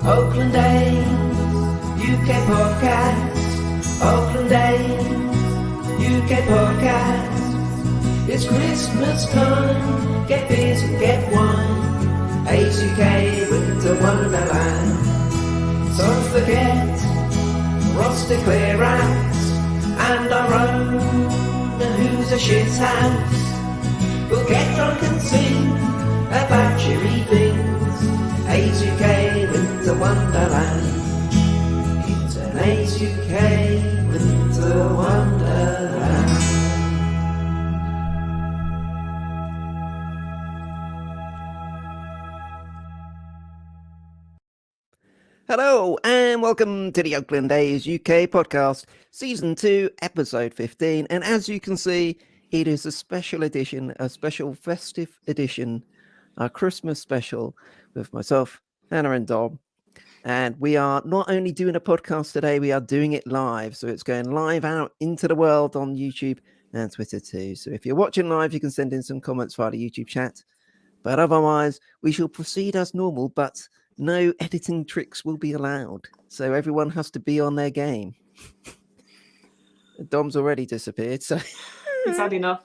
Oakland Days, UK podcast. Oakland Days, UK podcast. It's Christmas time, get beers and get wine. Ace UK Winter Wonderland. Don't forget Ross to clear out and our own Who's a Shit House. We'll get drunk and sing about cheery things. Ace UK Winter Wonderland. It's an Ace UK Winter Wonderland. Hello and welcome to the Oakland Days UK podcast, Season 2, Episode 15. And as you can see, it is a special edition, a special festive edition, a Christmas special with myself, Hannah and Dom. And we are not only doing a podcast today, we are doing it live. So it's going live out into the world on YouTube and Twitter too. So if you're watching live, you can send in some comments via the YouTube chat. But otherwise, we shall proceed as normal, but no editing tricks will be allowed. So everyone has to be on their game. Dom's already disappeared, so... He's had enough.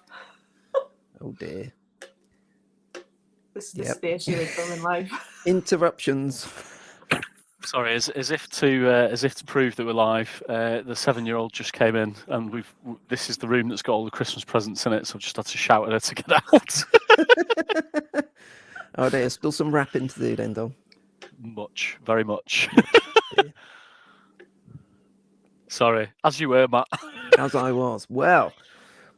Oh dear. This is the issue with filming live. Interruptions. Sorry, as if to prove that we're live, the 7-year-old just came in, and this is the room that's got all the Christmas presents in it. So I've just had to shout at her to get out. Oh, there's still some wrapping to do then, Dom. Much, very much. Sorry, as you were, Matt. As I was. Well,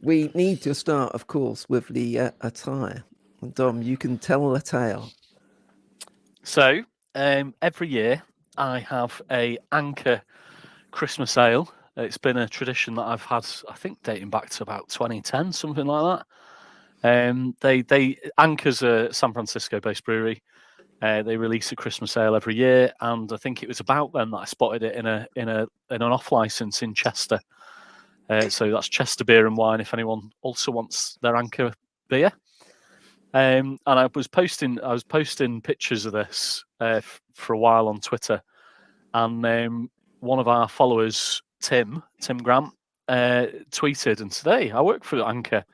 we need to start, of course, with the attire. Dom, you can tell a tale. So, every year I have a Anchor Christmas ale. It's been a tradition that I've had, I think, dating back to about 2010, something like that. Anchor's a San Francisco-based brewery. They release a Christmas ale every year, and I think it was about then that I spotted it in an off license in Chester. So that's Chester Beer and Wine. If anyone also wants their Anchor beer, and I was posting pictures of this for a while on Twitter, and one of our followers, Tim Grant, tweeted and said, "Hey, I work for Anchor.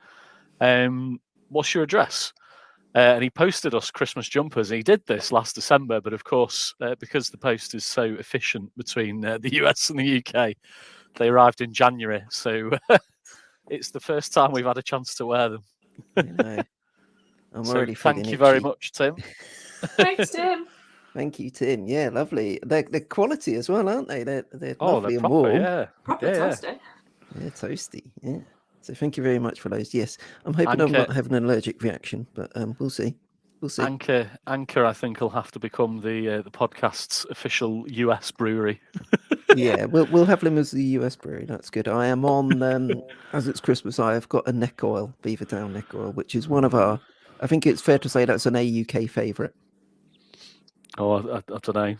What's your address?" And he posted us Christmas jumpers. He did this last December, but of course, because the post is so efficient between the US and the UK, they arrived in January. So it's the first time we've had a chance to wear them. I'm so already thank you very much, Tim. Thanks, Tim. Thank you, Tim. Yeah, lovely. They're quality as well, aren't they? They're lovely they're and warm. Yeah. Proper toasty. Yeah, toasty. Yeah. So thank you very much for those. Yes, I'm hoping I'm not having an allergic reaction, but we'll see. We'll see. Anchor, I think, will have to become the podcast's official US brewery. Yeah, we'll have them as the US brewery. That's good. I am on as it's Christmas. I have got a neck oil, Beavertown neck oil, which is one of our. I think it's fair to say that's an AUK favourite. Oh, I don't know.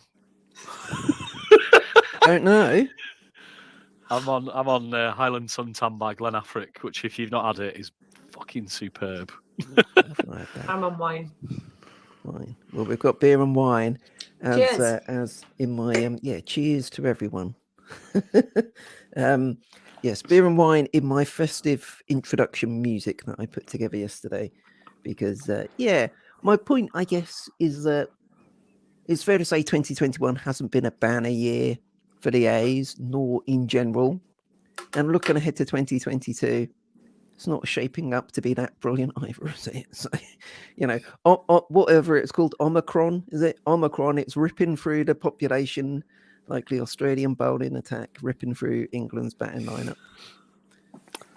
Don't know. I'm on Highland Suntan by Glen Affric, which, if you've not had it, is fucking superb. I'm on wine. Wine. Well, we've got beer and wine as in my cheers to everyone. Yes, beer and wine in my festive introduction music that I put together yesterday, because my point, I guess, is that it's fair to say 2021 hasn't been a banner year for the A's, nor in general. And looking ahead to 2022, it's not shaping up to be that brilliant either, is it? So, whatever it's called, Omicron, is it? Omicron, it's ripping through the population like the Australian bowling attack, ripping through England's batting lineup.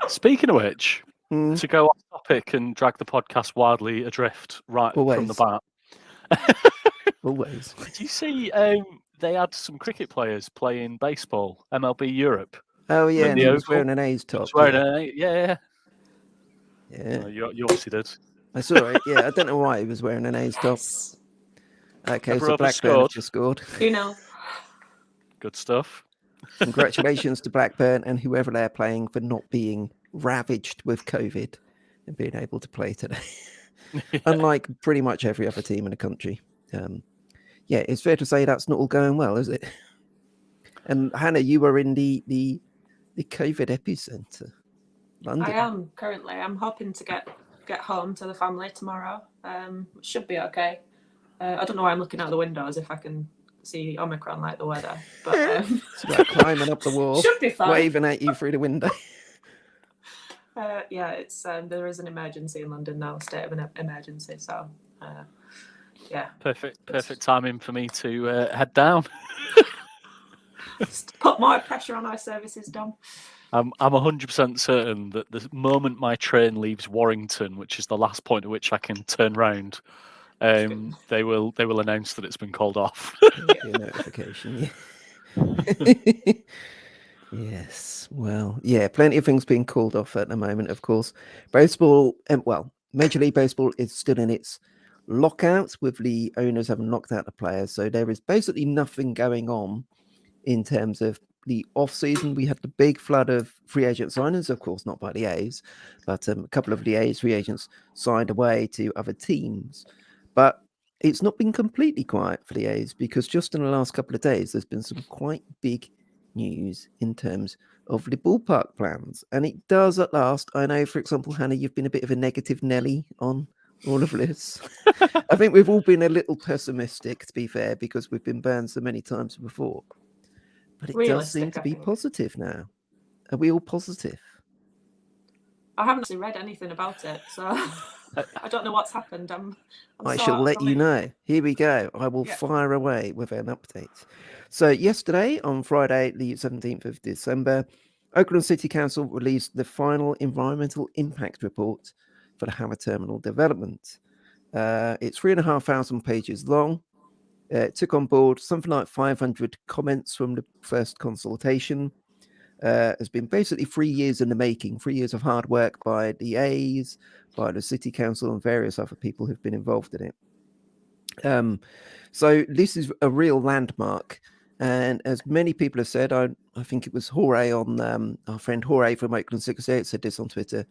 Speaking of which, to go off topic and drag the podcast wildly adrift from the bat. Always. Did you see they had some cricket players playing baseball, MLB Europe? Oh, yeah, and he was wearing an A's top. Yeah. Yeah. You obviously did. I saw it, yeah. I don't know why he was wearing an A's top. Okay, so Blackburn have just scored. Good stuff. Congratulations to Blackburn and whoever they're playing for not being ravaged with COVID and being able to play today. Unlike pretty much every other team in the country. yeah, it's fair to say that's not all going well, is it? And Hannah, you were in the COVID epicenter, London. I am currently. I'm hoping to get home to the family tomorrow. It should be okay. I don't know why I'm looking out the window as if I can see Omicron like the weather, but It's like climbing up the wall, should be fine. waving at you through the window. Yeah, it's there is an emergency in London now, state of an emergency. So, yeah, Perfect timing for me to head down. just put more pressure on our services, Dom. I'm 100% certain that the moment my train leaves Warrington, which is the last point at which I can turn round, they will announce that it's been called off. Your notification. Yeah. Yes. Well, yeah, plenty of things being called off at the moment, of course. Baseball, Major League Baseball is still in its lockout, with the owners having locked out the players. So there is basically nothing going on in terms of the off season. We had the big flood of free agent signings, of course, not by the A's, but a couple of the A's free agents signed away to other teams. But it's not been completely quiet for the A's, because just in the last couple of days, there's been some quite big news in terms of the ballpark plans. And it does at last. I know, for example, Hannah, you've been a bit of a negative Nelly on all of this. I think we've all been a little pessimistic, to be fair, because we've been burned so many times before. But it does seem to be positive now. Are we all positive? I haven't actually read anything about it, so I don't know what's happened. I shall let you know. Here we go. I will fire away with an update. So yesterday, on Friday, the 17th of December, Oakland City Council released the final environmental impact report for the Howard Terminal development. It's 3,500 pages long. It took on board something like 500 comments from the first consultation. Has been basically 3 years in the making, 3 years of hard work by the A's, by the City Council, and various other people who've been involved in it. So this is a real landmark. And as many people have said, I think it was Jorge on our friend Jorge from Oakland 68 said this on Twitter.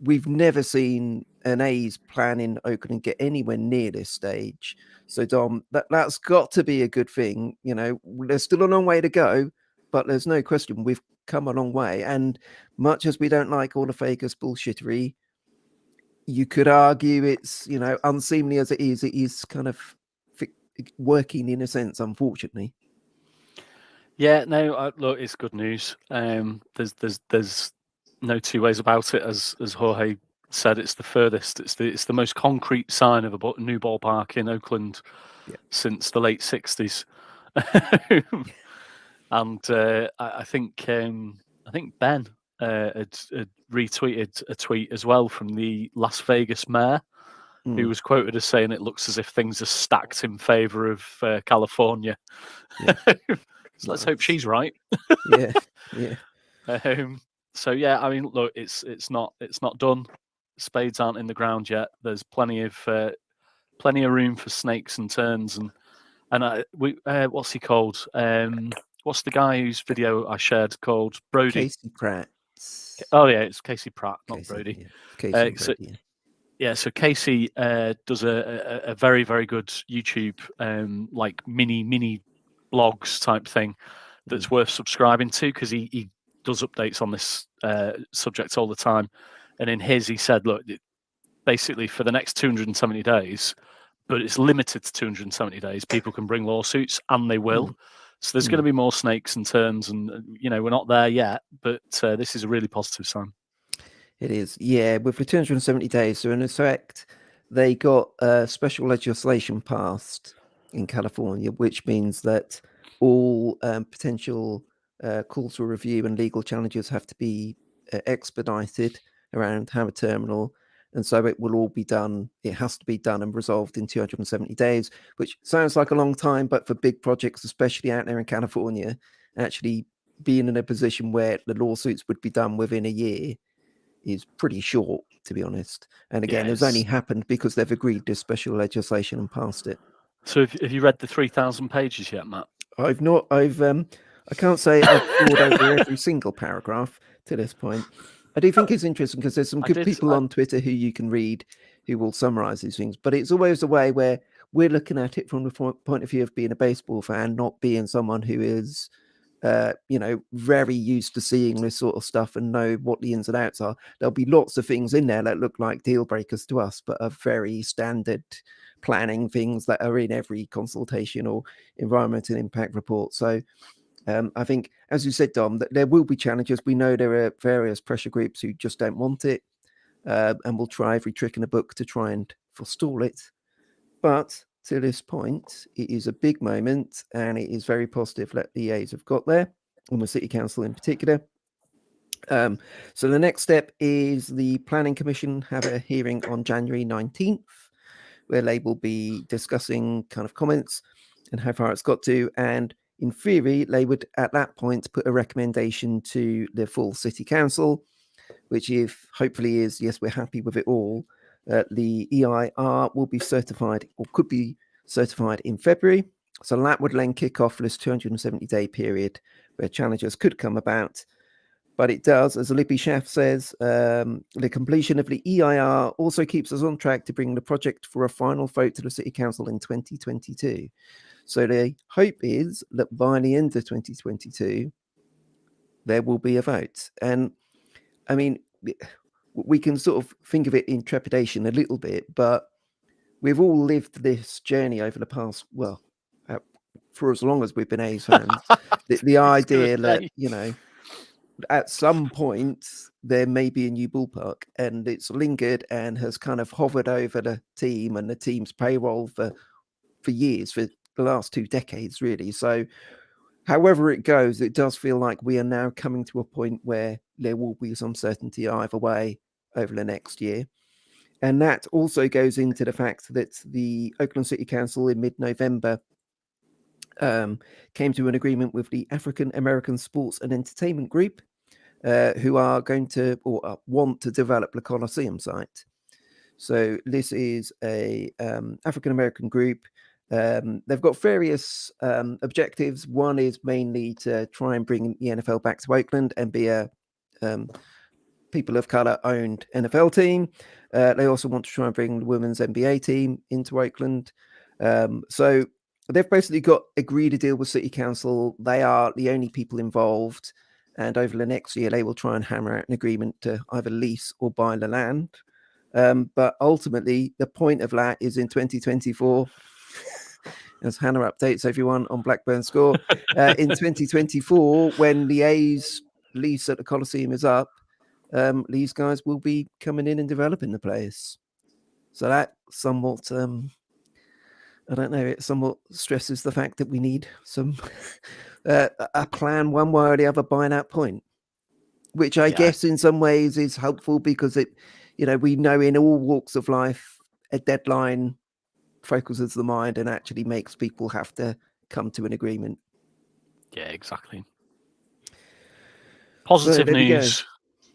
We've never seen an A's plan in Oakland get anywhere near this stage. So, Dom, that's got to be a good thing. You know, there's still a long way to go, but there's no question we've come a long way. And much as we don't like all the Vegas bullshittery, you could argue it's, you know, unseemly as it is kind of working in a sense, unfortunately. Yeah, no, look, it's good news. There's no two ways about it. As Jorge said, it's the furthest. It's the most concrete sign of a new ballpark in Oakland since the late '60s. And I think Ben had retweeted a tweet as well from the Las Vegas mayor, who was quoted as saying it looks as if things are stacked in favor of California. Yeah. So let's hope she's right. Yeah. So yeah, I mean, look, it's not done. Spades aren't in the ground yet. There's plenty of room for snakes and turns, and what's he called? What's the guy whose video I shared called Brody? Casey Pratt. Oh yeah, it's Casey Pratt, not Casey, Brody. Yeah. Casey So, Brady, so Casey does a very, very good YouTube like mini blogs type thing that's worth subscribing to, because he does updates on this subject all the time. And in his, he said, look, basically for the next 270 days, but it's limited to 270 days, people can bring lawsuits, and they will. So there's going to be more snakes and turns, and we're not there yet, but this is a really positive sign. It is, yeah. With the 270 days, so in effect, they got special legislation passed in California, which means that all potential calls for review and legal challenges have to be expedited around Howard Terminal. And so it will all be done. It has to be done and resolved in 270 days, which sounds like a long time, but for big projects, especially out there in California, actually being in a position where the lawsuits would be done within a year is pretty short, to be honest. And again, it's only happened because they've agreed to special legislation and passed it. So have you read the 3,000 pages yet, Matt? I've not. I can't say I've poured over every single paragraph to this point. I do think it's interesting because there's some good people on Twitter who you can read who will summarize these things. But it's always a way where we're looking at it from the point of view of being a baseball fan, not being someone who is, very used to seeing this sort of stuff and know what the ins and outs are. There'll be lots of things in there that look like deal breakers to us, but are very standard planning things that are in every consultation or environmental impact report. So I think, as you said, Dom, that there will be challenges. We know there are various pressure groups who just don't want it, and will try every trick in the book to try and forestall it. But to this point, it is a big moment, and it is very positive that the EAs have got there, and the City Council in particular. So the next step is the Planning Commission have a hearing on January 19th, where they will be discussing kind of comments and how far it's got to. And in theory, they would at that point put a recommendation to the full City Council, which if hopefully is, yes, we're happy with it all. The EIR will be certified, or could be certified, in February. So that would then kick off this 270-day period where challenges could come about. But it does, as Libby Schaff says, the completion of the EIR also keeps us on track to bring the project for a final vote to the City Council in 2022. So the hope is that by the end of 2022, there will be a vote. And I mean, we can sort of think of it in trepidation a little bit, but we've all lived this journey over the past, for as long as we've been A's fans. the idea that, at some point there may be a new ballpark, and it's lingered and has kind of hovered over the team and the team's payroll for years, for the last 2 decades, really. So however it goes, it does feel like we are now coming to a point where there will be some certainty either way over the next year. And that also goes into the fact that the Oakland City Council in mid-November came to an agreement with the African American Sports and Entertainment Group, who are going to, or want to, develop the Coliseum site. So this is a African American group. They've got various objectives. One is mainly to try and bring the NFL back to Oakland and be a people of color owned NFL team. They also want to try and bring the women's NBA team into Oakland. So they've basically agreed a deal with City Council. They are the only people involved. And over the next year, they will try and hammer out an agreement to either lease or buy the land. But ultimately, the point of that is in 2024, as Hannah updates everyone on Blackburn Score, in 2024, when the A's lease at the Coliseum is up, these guys will be coming in and developing the place. So that somewhat, I don't know, it somewhat stresses the fact that we need some a plan one way or the other by that point, which I guess in some ways is helpful because it, we know in all walks of life, a deadline focuses the mind and actually makes people have to come to an agreement. Yeah, exactly. Positive news.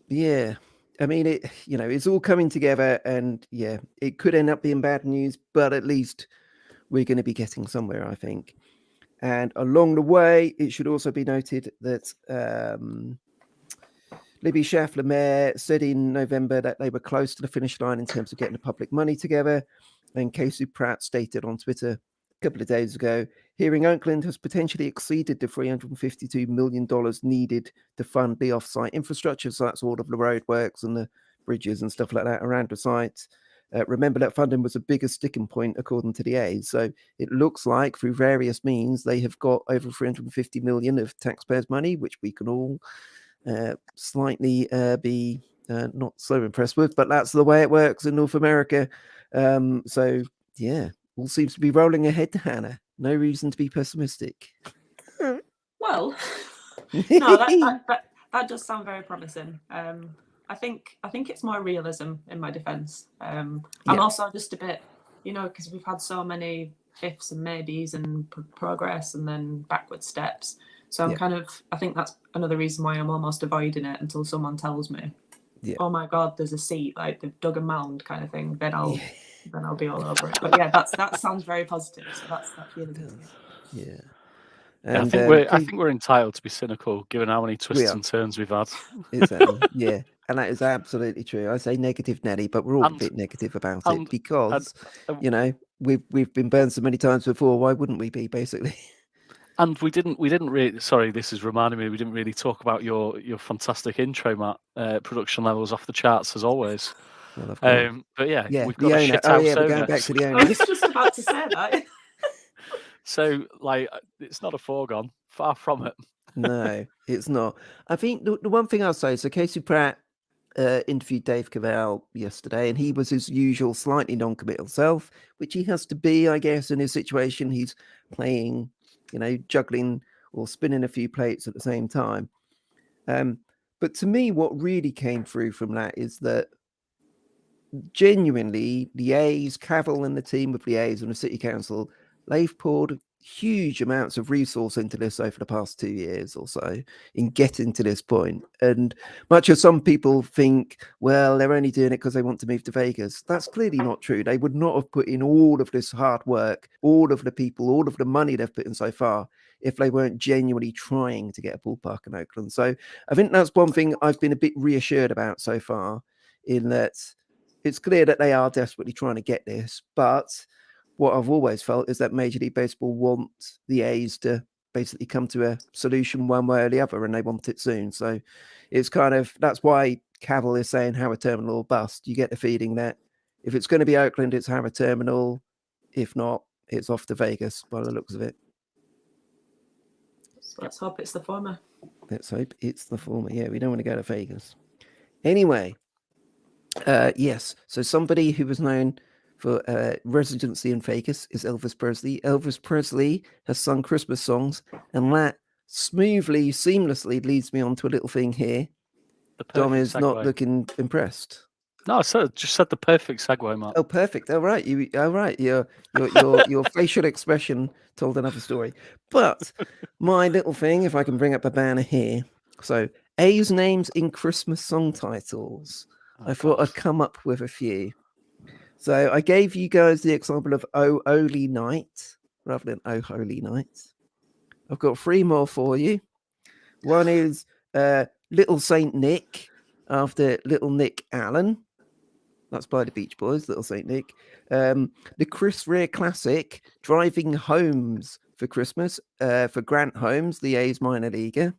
Yeah. I mean, it's all coming together, and it could end up being bad news, but at least we're going to be getting somewhere, I think. And along the way, it should also be noted that Libby Schaff, the mayor, said in November that they were close to the finish line in terms of getting the public money together. And Casey Pratt stated on Twitter a couple of days ago, Hearing Oakland has potentially exceeded the $352 million needed to fund the off-site infrastructure. So that's all of the roadworks and the bridges and stuff like that around the site. Remember that funding was the biggest sticking point according to the A's. So it looks like through various means they have got over $350 million of taxpayers' money, which we can all slightly be not so impressed with, but that's the way it works in North America. So yeah, all seems to be rolling ahead to Hannah. No reason to be pessimistic. Well, no, that does sound very promising. I think it's more realism in my defense. I'm also just a bit, because we've had so many ifs and maybes and progress and then backward steps. So I'm I think that's another reason why I'm almost avoiding it until someone tells me, oh my God, there's a seat, like they've dug a mound kind of thing. Then I'll be all over it. But yeah, that sounds very positive. So that's really good. Yeah. And, I think we're entitled to be cynical given how many twists and turns we've had. Exactly. Yeah. And that is absolutely true. I say negative Nelly, but we're all a bit negative about it because, you know, we've been burned so many times before. Why wouldn't we be, basically? And we didn't really. Sorry, this is reminding me. We didn't really talk about your fantastic intro, Matt. Production levels off the charts as always. Well, of course. But yeah, Yeah, we've the got a owner. shit Oh house yeah, we're owner. going back to the I owner. was just about to say that. So, like, it's not a foregone. Far from it. No, it's not. I think the one thing I'll say, so Casey Pratt interviewed Dave Cavell yesterday, and he was his usual slightly non-committal self, which he has to be, I guess, in his situation. He's playing, you know, juggling or spinning a few plates at the same time. But to me, what really came through from that is that genuinely the A's, Cavell and the team of the A's and the City Council, they've poured huge amounts of resource into this over the past 2 years or so in getting to this point. And much as some people think, well, they're only doing it because they want to move to Vegas, that's clearly not true. They would not have put in all of this hard work, all of the people, all of the money they've put in so far if they weren't genuinely trying to get a ballpark in Oakland. So I think that's one thing I've been a bit reassured about so far, in that it's clear that they are desperately trying to get this, but what I've always felt is that Major League Baseball want the A's to basically come to a solution one way or the other, and they want it soon. So it's kind of, that's why Cavell is saying Howard Terminal or bust. You get the feeling that if it's going to be Oakland, it's Howard Terminal. If not, it's off to Vegas by the looks of it. Let's hope it's the former. Let's hope it's the former. Yeah, we don't want to go to Vegas. Anyway, yes. So somebody who was known for residency in Vegas is Elvis Presley. Elvis Presley has sung Christmas songs, and that smoothly, seamlessly leads me on to a little thing here. Dom is not looking impressed. No, I just said the perfect segue, Matt. Oh, perfect. All right. Your facial expression told another story. But my little thing, if I can bring up a banner here. So A's names in Christmas song titles. I thought I'd come up with a few. So I gave you guys the example of Oh Holy Night rather than Oh Holy Night. I've got 3 more for you. One is Little Saint Nick after Little Nick Allen. That's by the Beach Boys, Little Saint Nick. The Chris Rea classic, Driving Homes for Christmas, for Grant Holmes, the A's minor leaguer.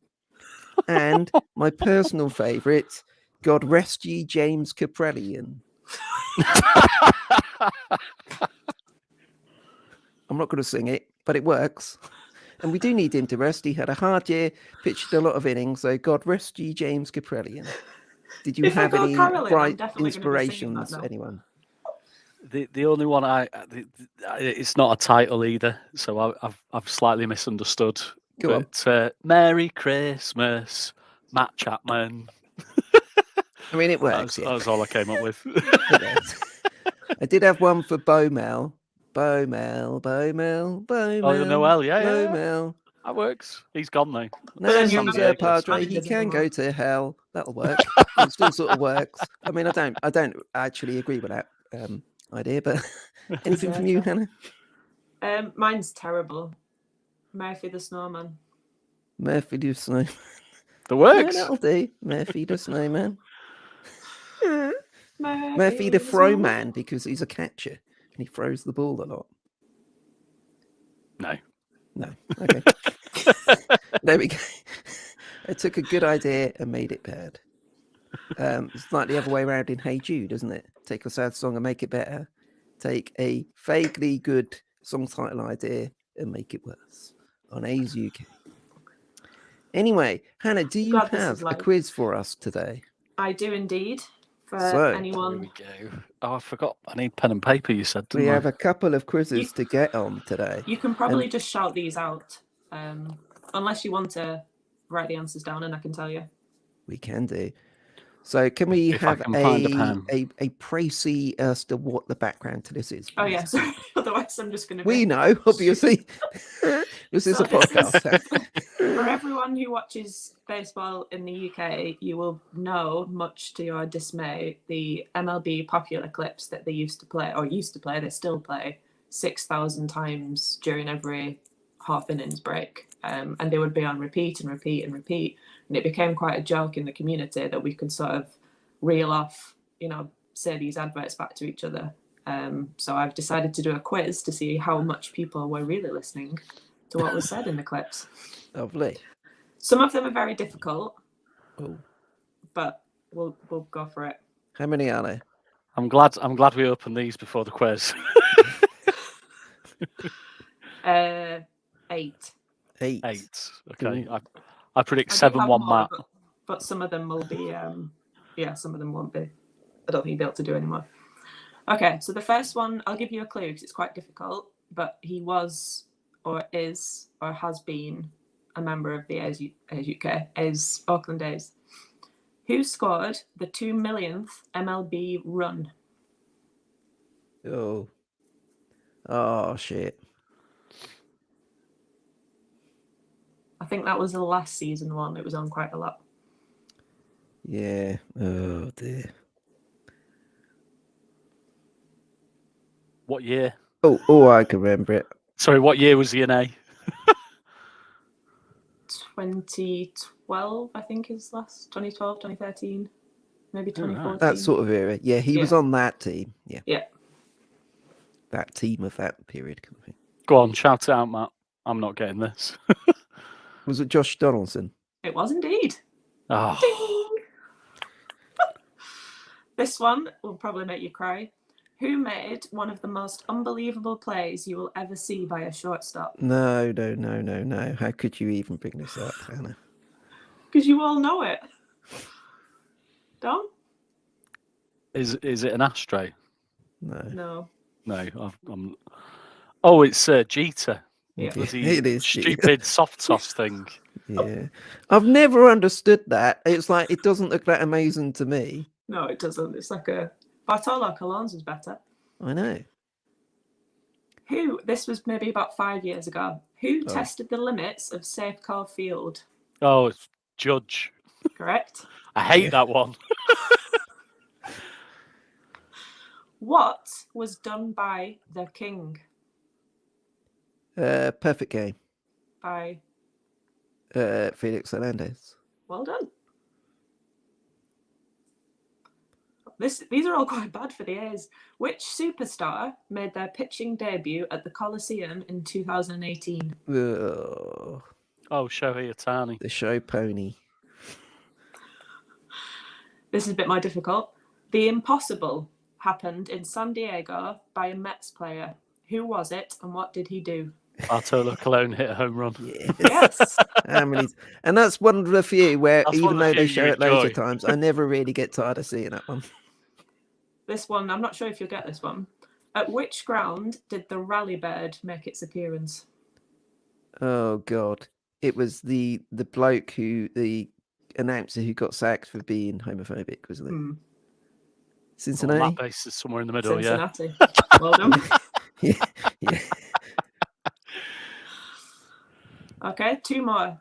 And my personal favourite, God Rest Ye James Caprellian. I'm not going to sing it, but it works. And we do need him to rest. He had a hard year, pitched a lot of innings, so God rest ye James Caprellian. Did you have any bright inspirations, anyone? The only one it's not a title either, so I've slightly misunderstood. Go on. Merry Christmas, Matt Chapman. I mean, it works. That was all I came up with. I did have one for Beaumel. Beaumel. Oh, Noel, yeah. That works. He's gone now. No, he's Padre. He can go to hell. That'll work. It still sort of works. I mean, I don't actually agree with that idea, but anything from you, Hannah? Mine's terrible. Murphy the Snowman. Murphy the Snowman. The works. Yeah, that'll do. Murphy the Snowman. Murphy the Throw Man, because he's a catcher and he throws the ball a lot. No. Okay. There we go. I took a good idea and made it bad. It's like the other way around in Hey Jude, isn't it? Take a sad song and make it better. Take a vaguely good song title idea and make it worse. On A's UK. Anyway, Hannah, do you have a quiz for us today? I do indeed. For anyone. Here we go. Oh, I forgot. I need pen and paper, you said, didn't we have a couple of quizzes to get on today. You can probably just shout these out. Unless you want to write the answers down and I can tell you. We can do. So can we have a précis as to what the background to this is? Please? Oh, yeah. Sorry. Otherwise, I'm just going to... We know, obviously. This is a podcast. For everyone who watches baseball in the UK, you will know, much to your dismay, the MLB popular clips that they used to play, they still play 6,000 times during every half innings break. And they would be on repeat and repeat and repeat. And it became quite a joke in the community that we could sort of reel off, say these adverts back to each other. So I've decided to do a quiz to see how much people were really listening to what was said in the clips. Lovely. Some of them are very difficult, Oh, but we'll go for it. how many are there? I'm glad we opened these before the quiz. 8. 8. 8. Okay. Ooh. I predict I do 7 have 1 more, Matt. but some of them will be some of them won't be. I don't think you'll be able to do anymore. Okay, so the first one, I'll give you a clue because it's quite difficult, but he was or is or has been a member of the A's UK, A's Auckland A's. Who scored the 2 millionth MLB run? Oh, shit. I think that was the last season one. It was on quite a lot. Yeah. Oh, dear. What year? Oh, I can remember it. Sorry, what year was he in A? 2012, I think is last. 2012, 2013, maybe 2014. That sort of era. Yeah, he was on that team. Yeah. Yeah. That team of that period. Kind of thing. Go on, shout it out, Matt. I'm not getting this. Was it Josh Donaldson? It was indeed. Oh, Ding! This one will probably make you cry. Who made one of the most unbelievable plays you will ever see by a shortstop? No. How could you even bring this up, Hannah? Because you all know it. Dom? is it an ashtray? No. No. I'm. Oh, it's Jeter. Yeah. It is stupid soft toss thing. Yeah. I've never understood that. It's like, it doesn't look that amazing to me. No, it doesn't. It's like a Bartolo Colon's was better. I know. This was maybe about 5 years ago. Who tested the limits of Safeco Field? Oh, it's Judge. Correct. I hate that one. What was done by the King? Perfect Game. By Felix Hernandez. well done. These are all quite bad for the A's. Which superstar made their pitching debut at the Coliseum in 2018? Oh, Shohei Ohtani. the show pony. This is a bit more difficult. The impossible happened in San Diego by a Mets player. Who was it and what did he do? Bartolo Colon hit a home run. Yes. How many? And that's one of the few where, That's one even of the though they few show you it loads of enjoy. times, I never really get tired of seeing that one. This one, I'm not sure if you'll get this one. At which ground did the Rally Bird make its appearance? Oh God! It was the bloke the announcer who got sacked for being homophobic, wasn't it? Cincinnati. That base is somewhere in the middle. Cincinnati. Well done. Yeah. Okay, 2 more.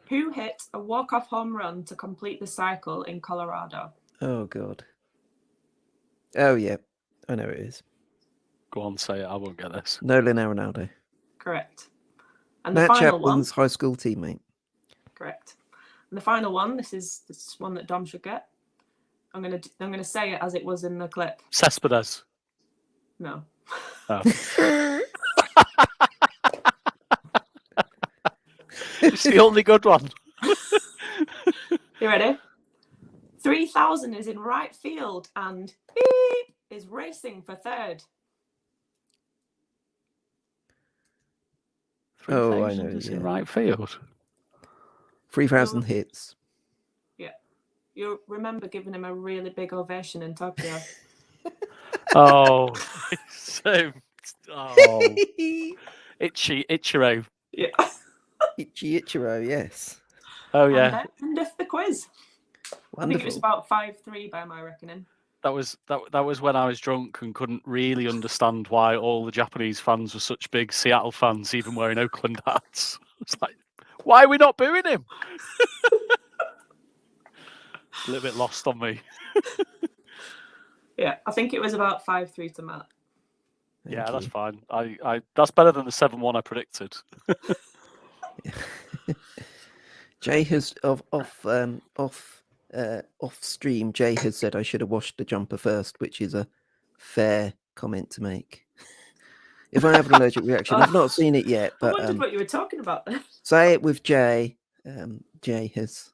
Who hit a walk-off home run to complete the cycle in Colorado? Oh God. Oh yeah, I know it is. Go on, say it. I won't get this. Nolan Arenado. Correct. And the Matt final Chapman's high school teammate. Correct. And the final one, this is one that Dom should get. I'm gonna say it as it was in the clip. Cespedes. No. Oh. It's the only good one. You ready? 3000 is in right field and beep is racing for third. Oh, I know. Is Yeah. in right field. 3,000 hits. Yeah. You remember giving him a really big ovation in Tokyo. Oh, so Ichiro. Yeah. Ichiro, yes. Oh yeah. And end of the quiz. Wonderful. I think it was about 5-3 by my reckoning. That was when I was drunk and couldn't really understand why all the Japanese fans were such big Seattle fans, even wearing Oakland hats. It's like, why are we not booing him? A little bit lost on me. Yeah, I think it was about 5-3 to Matt. Yeah, that's fine. I that's better than the 7-1 I predicted. Jay has off off stream, Jay has said I should have washed the jumper first, which is a fair comment to make. If I have an allergic reaction, I've not seen it yet, I but wondered what you were talking about then. say it with Jay. Jay has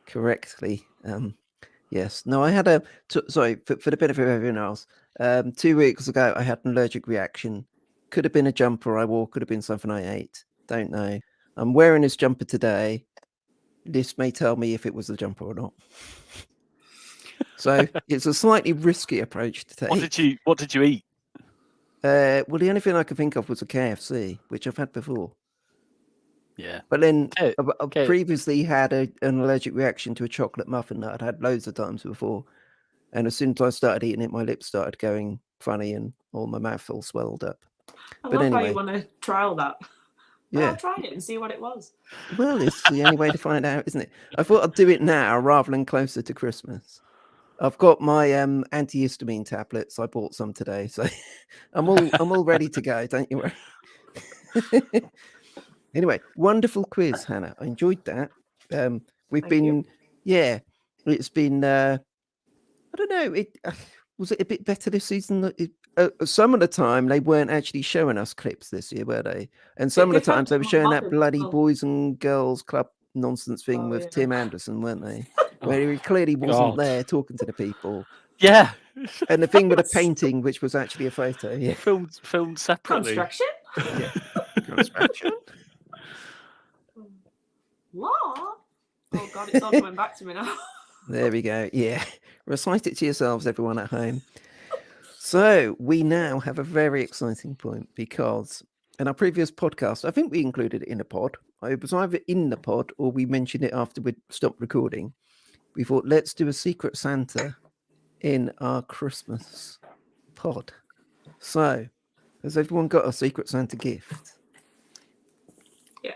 correctly. Yes. No, I had sorry, for the benefit of everyone else. 2 weeks ago, I had an allergic reaction. Could have been a jumper I wore, could have been something I ate. Don't know. I'm wearing this jumper today. This may tell me if it was a jumper or not. So it's a slightly risky approach to take. What did you eat? Well, the only thing I could think of was a KFC, which I've had before. Yeah. But then Okay. I previously had an allergic reaction to a chocolate muffin that I'd had loads of times before. And as soon as I started eating it, my lips started going funny and all my mouth all swelled up. I But love how anyway. you want to trial that. Yeah. I'll try it and see what it was. Well, it's the only way to find out, isn't it? I thought I'd do it now rather than closer to Christmas. I've got my antihistamine tablets. I bought some today, so I'm all ready to go. Don't you worry. Anyway, wonderful quiz, Hannah. I enjoyed that. It's been. I don't know. Was it a bit better this season? Some of the time they weren't actually showing us clips this year, were they? And some of the times they were showing that bloody Boys and Girls Club nonsense thing with Tim Anderson, weren't they? Where he clearly wasn't there talking to the people. Yeah. And the thing with the painting, which was actually a photo. Yeah. Filmed separately. Construction? Yeah. Construction. What? Oh God, it's all coming back to me now. There we go. Yeah. Recite it to yourselves, everyone at home. So we now have a very exciting point because in our previous podcast, I think we included it in a pod. It was either in the pod or we mentioned it after we stopped recording. We thought, let's do a Secret Santa in our Christmas pod. So has everyone got a Secret Santa gift? Yeah.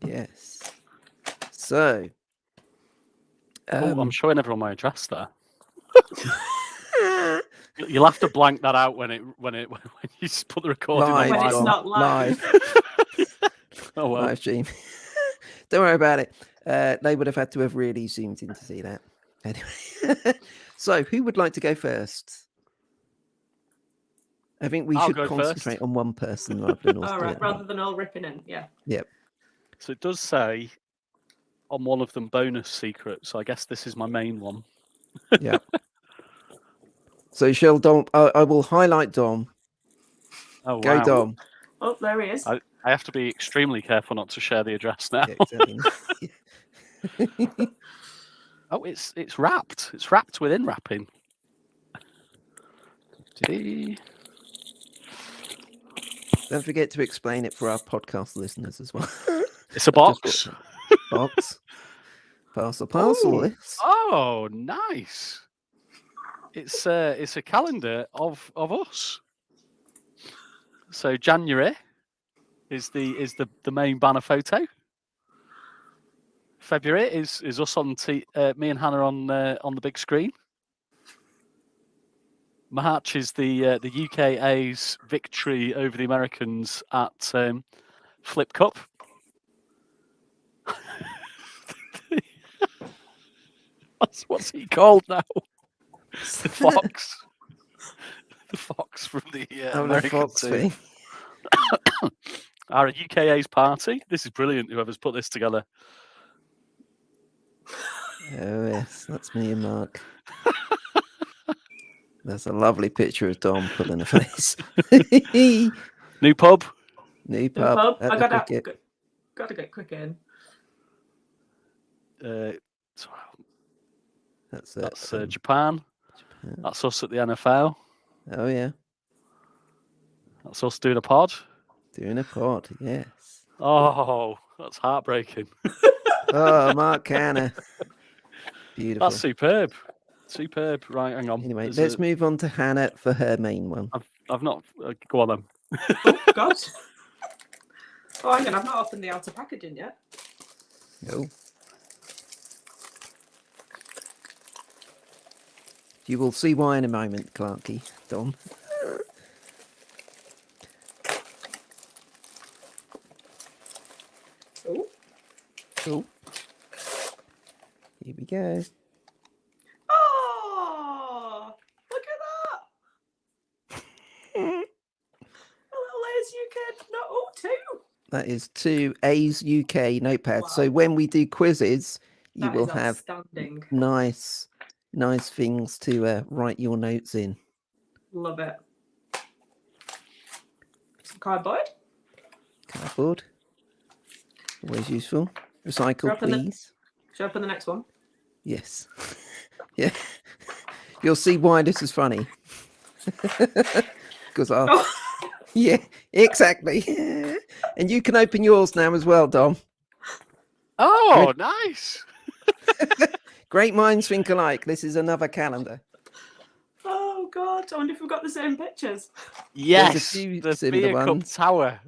Yes. So I'm showing everyone my address there. You'll have to blank that out when you put the recording live, on. When it's not live. Oh well. Live stream. Don't worry about it. They would have had to have really zoomed in to see that. Anyway, so who would like to go first? I think we should concentrate on one person rather than all. All right, rather than all ripping in. Yeah. Yep. So it does say on one of them bonus secret. So I guess this is my main one. Yeah. So shall Dom? I will highlight Dom. Oh, Go wow. Dom. Oh, there he is. I have to be extremely careful not to share the address now. Yeah, exactly. Oh, it's wrapped. It's wrapped within wrapping. Don't forget to explain it for our podcast listeners as well. It's a box. Box. Parcel. Oh, This. oh, nice. It's a calendar of us. So January is the main banner photo. February is us on me and Hannah on the big screen. March is the UKA's victory over the Americans at Flip Cup. What's he called now? The fox. The fox from the American Fox team. thing. Our UKA's party. This is brilliant. Whoever's put this together. Oh yes, that's me and Mark. That's a lovely picture of Dom pulling a face. New pub. New pub. I got to get quick in. That's Japan. That's us at the NFL. Oh yeah. That's us doing a pod. Doing a pod, yes. Oh, that's heartbreaking. Oh, Mark Canner. Beautiful. That's superb. Superb. Right, hang on. Anyway, let's move on to Hannah for her main one. I've not. Go on then. Oh God. Oh, hang on. I've not opened the outer packaging yet. No. You will see why in a moment, Clarky. Dom. Oh. Cool. Here we go. That is 2 A's UK notepads. Wow. So when we do quizzes, you That will is have outstanding. nice things to write your notes in. Love it. Some cardboard. Cardboard. Always useful. Recycle, please. Should I open the next one? Yes. Yeah. You'll see why this is funny. Because Oh. yeah, exactly. And you can open yours now as well, Dom. Oh, nice. Great minds think alike. This is another calendar. Oh God! I wonder if we've got the same pictures. Yes, few the similar beer cup ones. tower.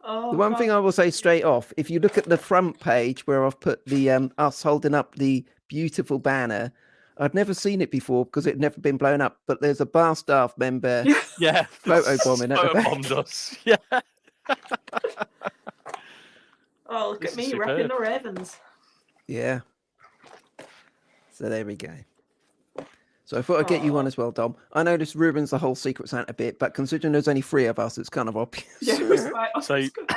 Oh, The one God. thing I will say straight off, if you look at the front page where I've put the us holding up the beautiful banner, I'd never seen it before because it had never been blown up. But there's a bar staff member Yeah, photobombing at the back. photobombed us. Yeah. Oh, look This at is me superb. repping the Ravens. Yeah. So there we go. So I thought I'd get you one as well, Dom. I know this ruins the whole Secret Santa bit, but considering there's only 3 of us, it's kind of obvious. Yeah, it was right. Oh, So it's good.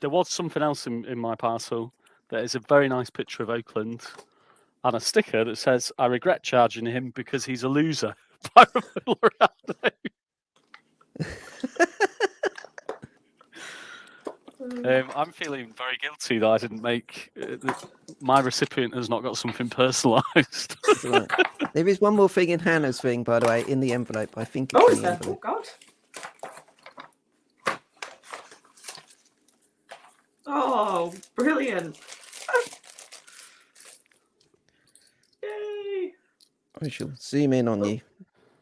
there was something else in my parcel. There is a very nice picture of Oakland and a sticker that says, "I regret charging him because he's a loser." By Rafael Lorado. I'm feeling very guilty that I didn't make my recipient has not got something personalised. Right. There is one more thing in Hannah's thing, by the way, in the envelope. I think it's Oh, in is the there? Oh envelope. God. Oh, brilliant. Yay. I shall zoom in on you.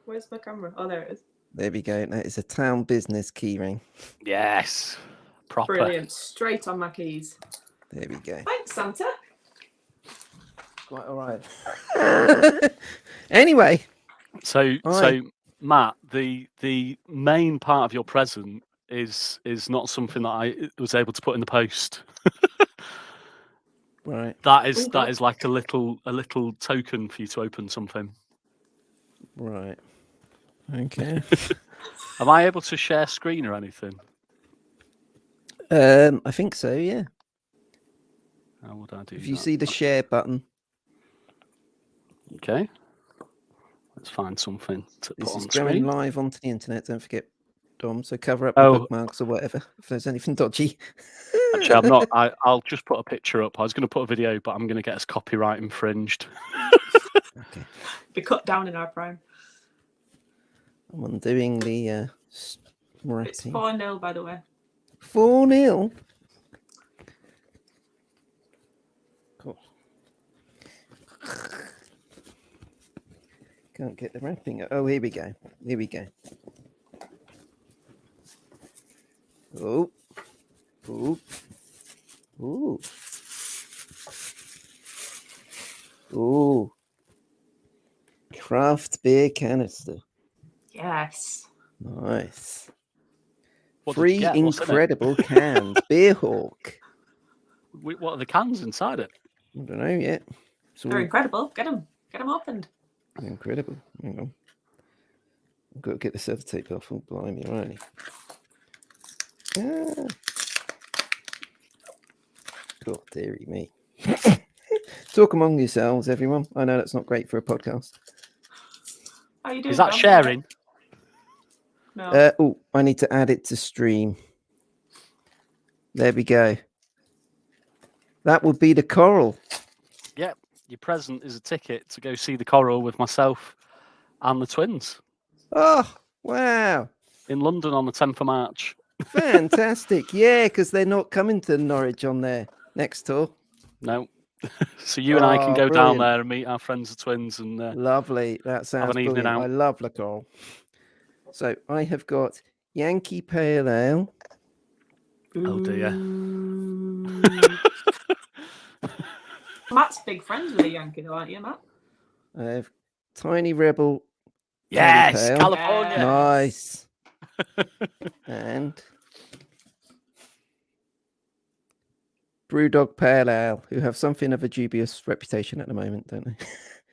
Where's my camera? Oh, there it is. There we go. That is a town business keyring. Yes, proper. Brilliant. Straight on my keys. There we go. Thanks, Santa. Quite all right. Anyway. So Matt, the main part of your present is not something that I was able to put in the post. Right. That is like a little token for you to open something. Right. Okay. Am I able to share screen or anything? I think so, yeah. How would I do If you that? see the share button. Okay. Let's find something to This put is on going screen. live onto the internet, don't forget, Dom. So cover up the Oh. bookmarks or whatever, if there's anything dodgy. Actually, I'm not. I'll just put a picture up. I was going to put a video, but I'm going to get us copyright infringed. Okay. Be cut down in our prime. I'm undoing the It's wrapping. 4-0, by the way. 4-0. Cool. Can't get the wrapping. Oh, here we go. Here we go. Oh. Ooh. Ooh. Ooh. Craft beer canister. Yes. Nice. What did you 3 get? What's in it? incredible cans. Beer Hawk. What are the cans inside it? I don't know yet. It's all They're incredible. Get them opened. incredible. Hang on. I've got to get this other tape off. Oh, blimey, right. Ah. God, dearie me. Talk among yourselves, everyone. I know that's not great for a podcast. How you doing? Is that Dom? sharing? No. Oh, I need to add it to stream. There we go. That would be the coral. Yep. Your present is a ticket to go see the coral with myself and the twins Oh, wow. in London on the 10th of March. Fantastic. Yeah, because they're not coming to Norwich on their next tour. No. So you and I can Oh, go brilliant. down there and meet our friends the twins and Lovely. That sounds an evening brilliant. out. I love La Coral. So I have got Yankee Pale Ale. Oh dear. Ooh. Matt's big friends with a Yankee, though, aren't you, Matt? I have Tiny Rebel. Yes, Pale. California. Nice. And Brewdog Pale Ale, who have something of a dubious reputation at the moment, don't they?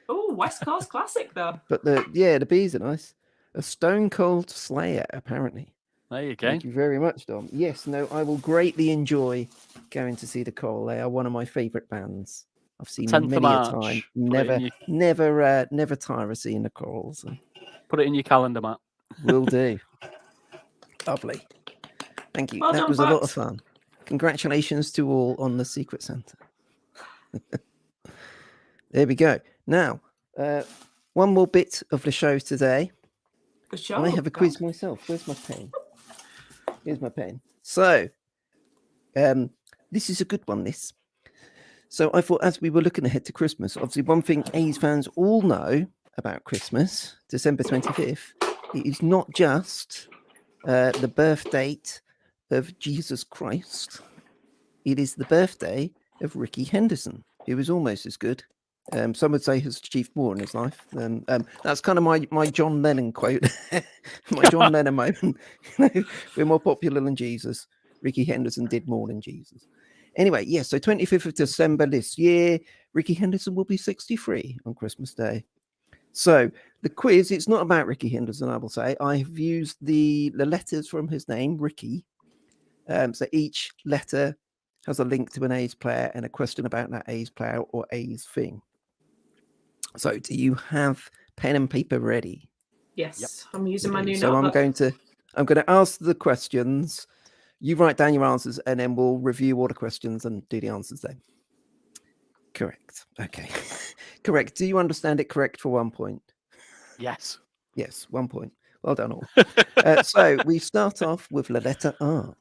Oh, West Coast classic, though. But the beers are nice. A Stone Cold Slayer, apparently. There you go. Thank you very much, Dom. Yes, no, I will greatly enjoy going to see the Coral. They are one of my favourite bands. I've seen 10th them of many a March. time. Put it in Never tire of seeing the Coral. So Put it in your calendar, Matt. will do. Lovely. Thank you. Well that done, was a lot of folks. fun. Congratulations to all on the Secret Santa. There we go. Now, one more bit of the show today. The show. I have a quiz myself. Where's my pen? Here's my pen. So, this is a good one, this. So I thought as we were looking ahead to Christmas, obviously one thing A's fans all know about Christmas, December 25th, it is not just the birth date of Jesus Christ. It is the birthday of Ricky Henderson, who was almost as good. Some would say has achieved more in his life. That's kind of my John Lennon quote, my John Lennon moment. We're more popular than Jesus. Ricky Henderson did more than Jesus. Anyway, yes, so 25th of December this year, Ricky Henderson will be 63 on Christmas Day. So the quiz, it's not about Ricky Henderson, I will say. I have used the letters from his name, Ricky. So each letter has a link to an A's player and a question about that A's player or A's thing. So do you have pen and paper ready? Yes, Yep. I'm using my new So notebook. I'm going to ask the questions. You write down your answers and then we'll review all the questions and do the answers then. Correct. Okay. Correct. Do you understand it correct for 1 point? Yes. Yes, 1 point. Well done all. So we start off with the letter R.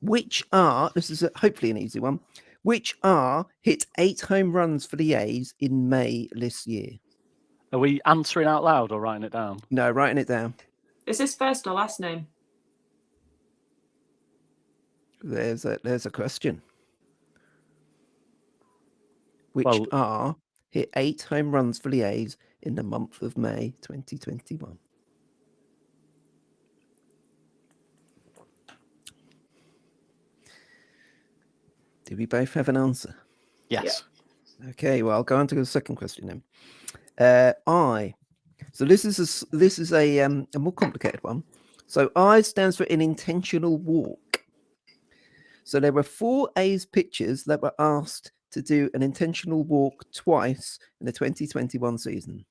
Which R, this is hopefully an easy one, which R hit 8 home runs for the A's in May this year? Are we answering out loud or writing it down? No, writing it down. Is this first or last name? There's a question. Which Well- R hit 8 home runs for the A's in the month of May 2021? Do we both have an answer? Yes. Okay, well, I'll go on to the second question then. I. So this is a more complicated one. So I stands for an intentional walk. So there were 4 A's pitchers that were asked to do an intentional walk twice in the 2021 season.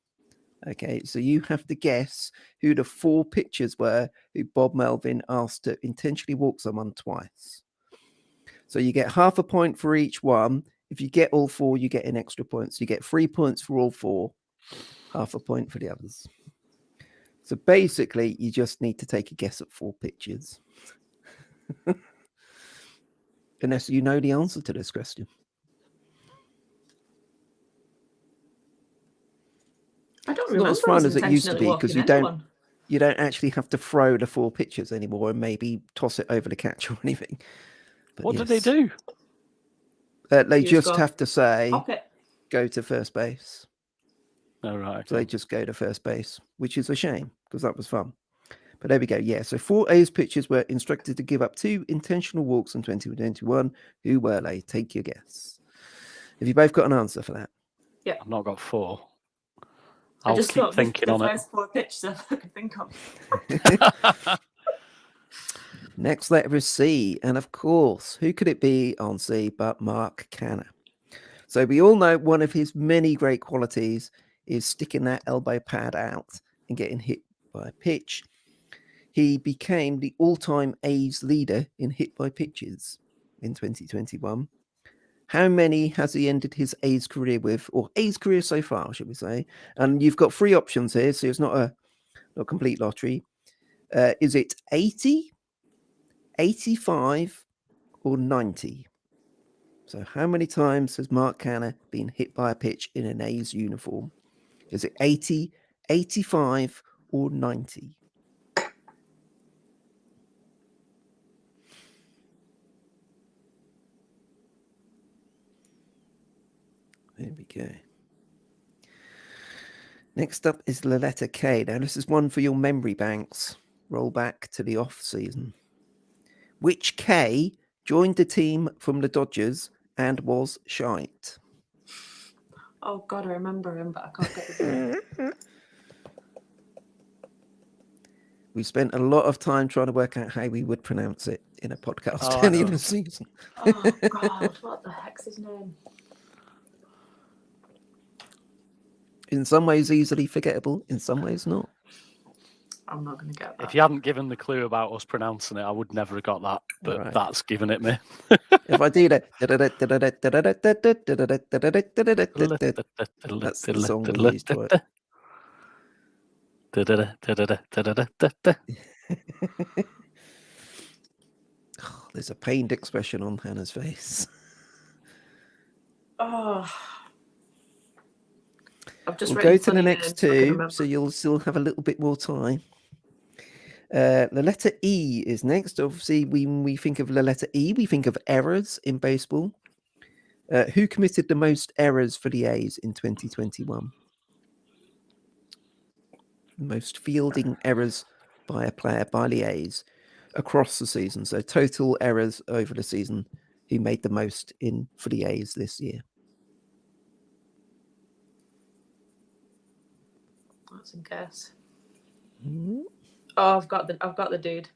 Okay, so you have to guess who the 4 pitchers were who Bob Melvin asked to intentionally walk someone twice. So you get half a point for each one. If you get all 4, you get an extra point. So you get 3 points for all 4, half a point for the others. So basically, you just need to take a guess at 4 pitchers. Unless you know the answer to this question. I don't It's remember not as fun as it used to intentionally be because walking you don't actually have to throw the 4 pitchers anymore and maybe toss it over the catch or anything. But What did they do? They You just just have to say, Pop it. go to first base. Oh, right. So they just go to first base, which is a shame because that was fun. But there we go. Yeah. So 4 A's pitchers were instructed to give up 2 intentional walks in 2021. Who were they? Take your guess. Have you both got an answer for that? Yeah. I've not got 4. I I'll just keep thought thinking the on it. first 4 pitches I could think of. Next letter is C. And of course, who could it be on C but Mark Canna? So we all know one of his many great qualities is sticking that elbow pad out and getting hit by a pitch. He became the all-time A's leader in hit by pitches in 2021. How many has he ended his A's career with, or A's career so far, should we say? And you've got 3 options here, so it's not a complete lottery. Is it 80, 85, or 90? So how many times has Mark Canna been hit by a pitch in an A's uniform? Is it 80, 85, or 90? There we go. Next up is the letter K. Now, this is one for your memory banks. Roll back to the off season. Which K joined the team from the Dodgers and was shite? Oh God, I remember him, but I can't get the name. We spent a lot of time trying to work out how we would pronounce it in a podcast Oh, I early in know. the season. Oh God, what the heck's his name? In some ways easily forgettable, in some ways not. I'm not going to get that. If you hadn't given the clue about us pronouncing it, I would never have got that. But Right. that's given it me. If I do that, that's the song we used for it. Oh, there's a pained expression on Hannah's face. Oh. I've just We'll go written to the funny next names, I can two, remember. so you'll still have a little bit more time. The letter E is next. Obviously, when we think of the letter E, we think of errors in baseball. Who committed the most errors for the A's in 2021? Most fielding errors by a player by the A's across the season. So total errors over the season. Who made the most for the A's this year? That's a guess. Mm-hmm. Oh, I've got the dude.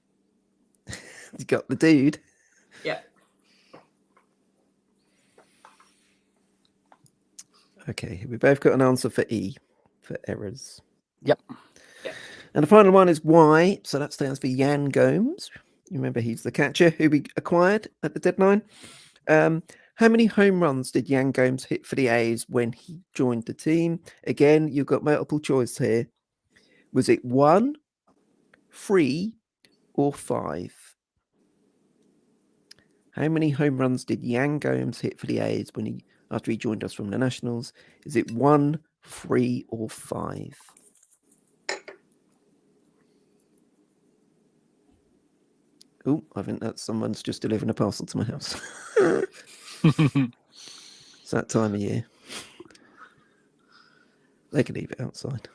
You got the dude. Yeah. Okay, we both got an answer for E, for errors. Yep. And the final one is Y, so that stands for Yan Gomes. You remember he's the catcher who we acquired at the deadline. How many home runs did Yan Gomes hit for the A's when he joined the team? Again, you've got multiple choice here. Was it 1, 3, or 5? How many home runs did Yan Gomes hit for the A's after he joined us from the Nationals? Is it 1, 3, or 5? Oh, I think that's someone's just delivering a parcel to my house. It's that time of year. They can leave it outside.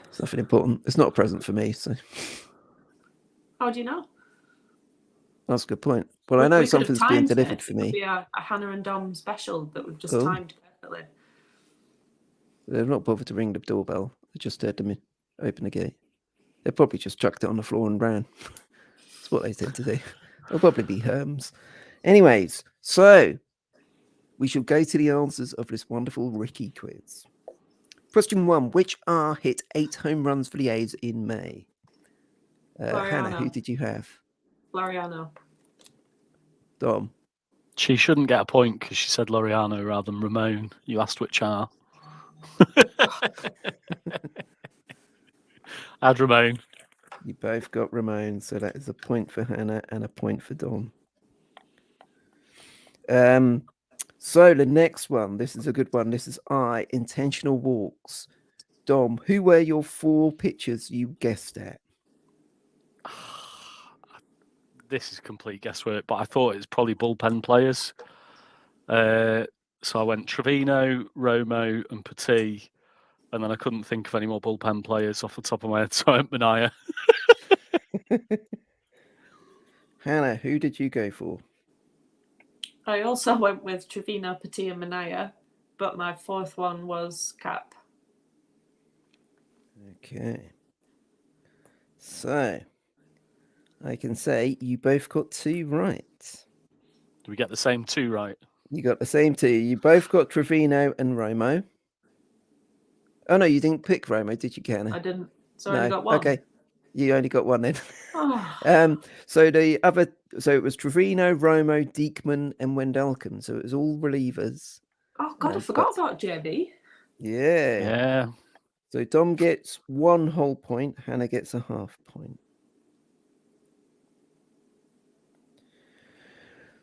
It's nothing important. It's not a present for me, so How do you know? that's a good point. Well, I know We could have something's being timed delivered it. for It could me. be a Hannah and Dom special that we've just Oh. timed perfectly. They've not bothered to ring the doorbell. I just heard them open the gate. They probably just chucked it on the floor and ran. That's what they tend to do. They'll probably be Herms. Anyways, so we shall go to the answers of this wonderful Ricky quiz. Question 1. Which R hit 8 home runs for the A's in May? Hannah, who did you have? Floriano. Dom. She shouldn't get a point because she said Laureano rather than Ramon. You asked which R. Add Ramon. You both got Ramon, so that is a point for Hannah and a point for Dom. So the next one, this is a good one. This is I, intentional walks. Dom, who were your 4 pitchers you guessed at? This is complete guesswork, but I thought it's probably bullpen players. So I went Trevino, Romo, and Petit, and then I couldn't think of any more bullpen players off the top of my head, so I went Minaya. Hannah, who did you go for? I also went with Trevino, Petit, and Minaya, but my 4th one was Cap. Okay. So I can say you both got 2 right. Do we get the same 2 right? You got the same 2. You both got Trevino and Romo. Oh no, you didn't pick Romo, did you, Hannah? I didn't. So No. I only got 1. Okay. You only got 1 then. Oh. So it was Trevino, Romo, Diekman, and Wendelken. So it was all relievers. Oh God, I forgot about JB. Yeah. Yeah. So Dom gets 1 whole point. Hannah gets a half point.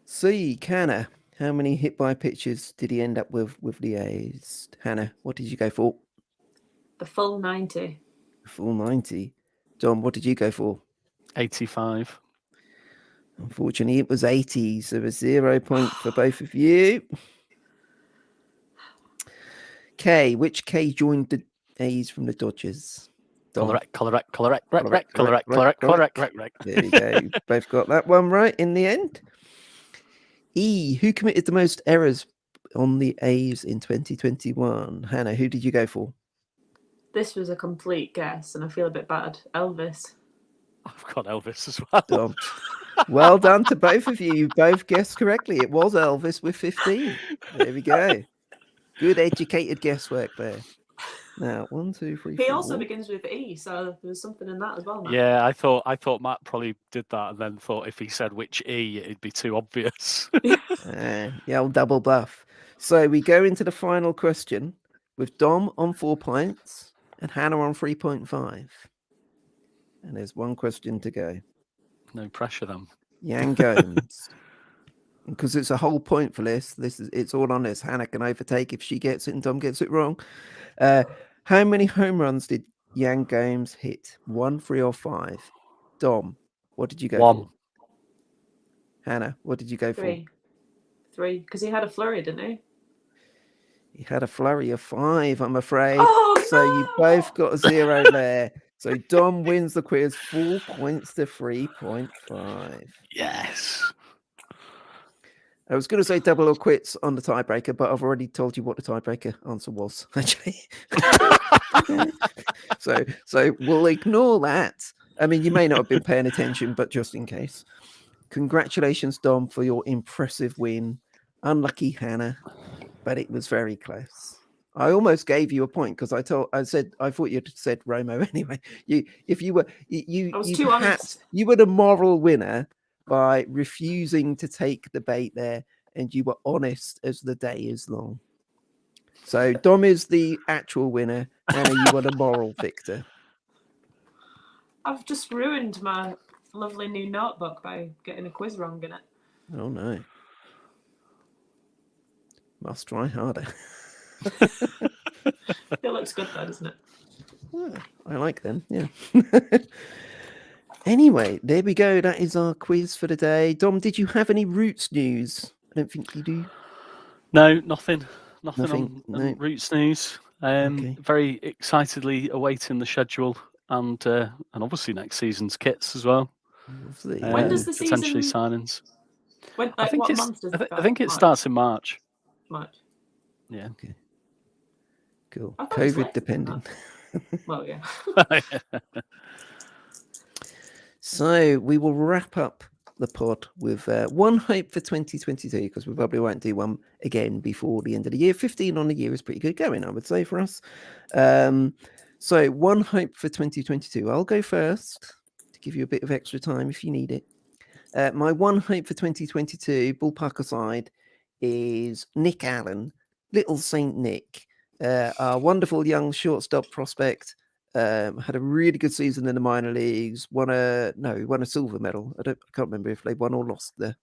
See, Hannah, how many hit by pitches did he end up with the A's? Hannah, what did you go for? The full 90. Full 90. Dom, what did you go for? 85. Unfortunately, it was 80, so a 0 point for both of you. K, which K joined the A's from the Dodgers? Dom. Correct. There you go. Both got that one right in the end. E, who committed the most errors on the A's in 2021? Hannah, who did you go for? This was a complete guess, and I feel a bit bad. Elvis. I've got Elvis as well. Dom. Well done to both of you. You both guessed correctly. It was Elvis with 15. There we go. Good educated guesswork there. Now, 1, 2, 3, He 4. also begins with E, so there's something in that as well, Matt. Yeah, I thought Matt probably did that, and then thought if he said which E, it'd be too obvious. Yeah, I'll double bluff. So we go into the final question with Dom on 4 points and Hannah on 3.5. And there's one question to go. No pressure, then. Yang Gomes. Because it's a whole point for this. It's all on this. Hannah can overtake if she gets it and Dom gets it wrong. How many home runs did Yang Gomes hit? 1, 3, or 5? Dom, what did you go 1. for? Hannah, what did you go for? 3, because he had a flurry, didn't he? He had a flurry of 5, I'm afraid. Oh, So no! you both got a 0 there. So Dom wins the quiz, 4 points to 3.5. Yes. I was going to say double or quits on the tiebreaker, but I've already told you what the tiebreaker answer was, actually. So we'll ignore that. I mean, you may not have been paying attention, but just in case. Congratulations, Dom, for your impressive win. Unlucky, Hannah, but it was very close. I almost gave you a point because I thought you'd said Romo anyway. You were the moral winner by refusing to take the bait there, and you were honest as the day is long. So Dom is the actual winner, Hannah, you were the moral victor. I've just ruined my lovely new notebook by getting a quiz wrong in it. Oh no. Must try harder. It looks good though, doesn't it? Yeah, I like them, yeah. Anyway, there we go. That is our quiz for the day. Dom, did you have any Roots news? I don't think you do. No, nothing Nothing, on no. Roots news. Okay. Very excitedly awaiting the schedule and obviously next season's kits as well. Lovely. When does the potentially season- signings? When, I think what it's. month does it I think it March? starts in March. March. Yeah. Okay. Cool. I thought it was COVID later than depending. Well, yeah. So we will wrap up the pod with one hope for 2022, because we probably won't do one again before the end of the year. 15 on the year is pretty good going, I would say, for us. So one hope for 2022. I'll go first to give you a bit of extra time if you need it. My one hope for 2022, ballpark aside, is Nick Allen, Little Saint Nick, our wonderful young shortstop prospect. Had a really good season in the minor leagues. Won a silver medal. I can't remember if they won or lost the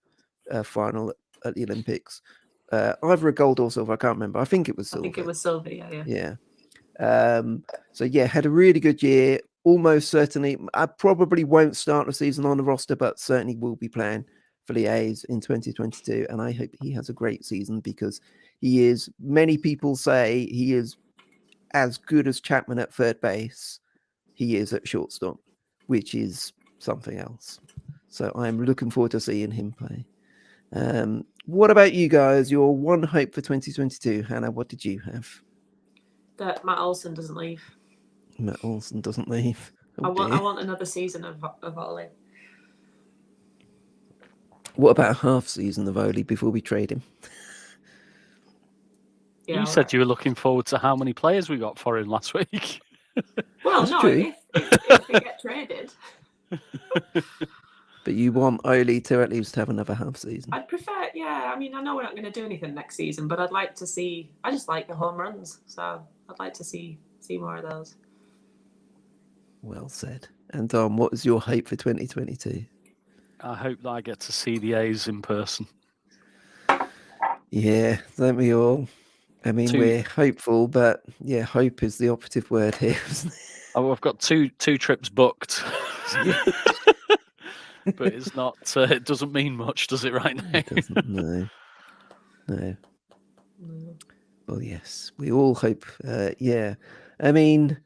final at the Olympics. Either a gold or silver. I can't remember. I think it was silver. I think it was silver. Yeah. So yeah, had a really good year. Almost certainly, I probably won't start the season on the roster, but certainly will be playing for the A's in 2022. And I hope he has a great season, because he is. Many people say he is as good as Chapman at third base. He is at shortstop, which is something else. So I'm looking forward to seeing him play. What about you guys? Your one hope for 2022, Hannah? What did you have? That Matt Olson doesn't leave. Matt Olson doesn't leave. I want another season of Ollie. What about a half season of Oli before we trade him? Yeah, you said you were looking forward to how many players we got for him last week. Well, That's no, true. if they get traded. But you want Oli to at least have another half season. I'd prefer, yeah. I mean, I know we're not going to do anything next season, but I'd like to see. I just like the home runs, so I'd like to see more of those. Well said. And Dom, what is your hope for 2022? I hope that I get to see the A's in person. Yeah, don't we all? I mean, we're hopeful, but yeah, hope is the operative word here, isn't it? Oh, I've got two trips booked. But it's not. It doesn't mean much, does it? Right now. It doesn't. No. Well, yes, we all hope. Yeah, I mean,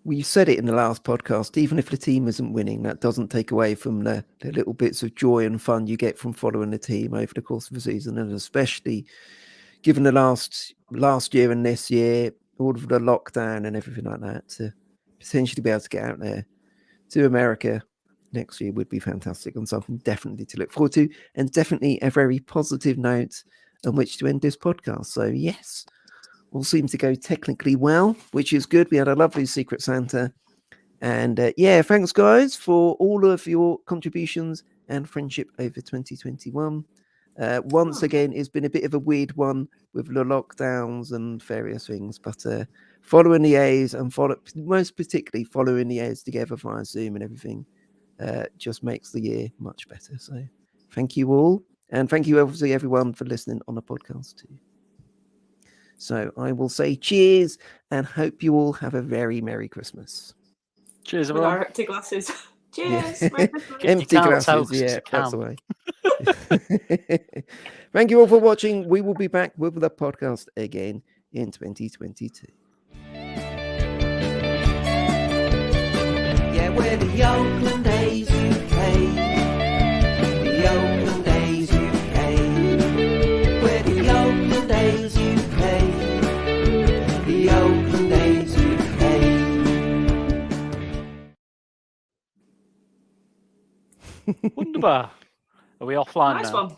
we said it in the last podcast. Even if the team isn't winning, that doesn't take away from the little bits of joy and fun you get from following the team over the course of the season, and especially given the last year and this year, all of the lockdown and everything like that, to potentially be able to get out there to America next year would be fantastic, and something definitely to look forward to, and definitely a very positive note on which to end this podcast. So yes, all seems to go technically well, which is good. We had a lovely Secret Santa, and yeah, thanks guys for all of your contributions and friendship over 2021. Once again, it's been a bit of a weird one with the lockdowns and various things, but following the A's and most particularly following the A's together via Zoom and everything just makes the year much better. So thank you all, and thank you obviously everyone for listening on the podcast too. So I will say cheers and hope you all have a very Merry Christmas. Cheers, With everyone. our empty glasses. Yeah. Cheers. Merry Christmas. Empty can't glasses, toast, yeah, you that's the can. way. Thank you all for watching. We will be back with the podcast again in 2022. Yeah, we're the Oakland A's UK. The Oakland A's UK. We're the Oakland A's UK. The Oakland A's UK. Wunderbar. Are we offline Nice now? one.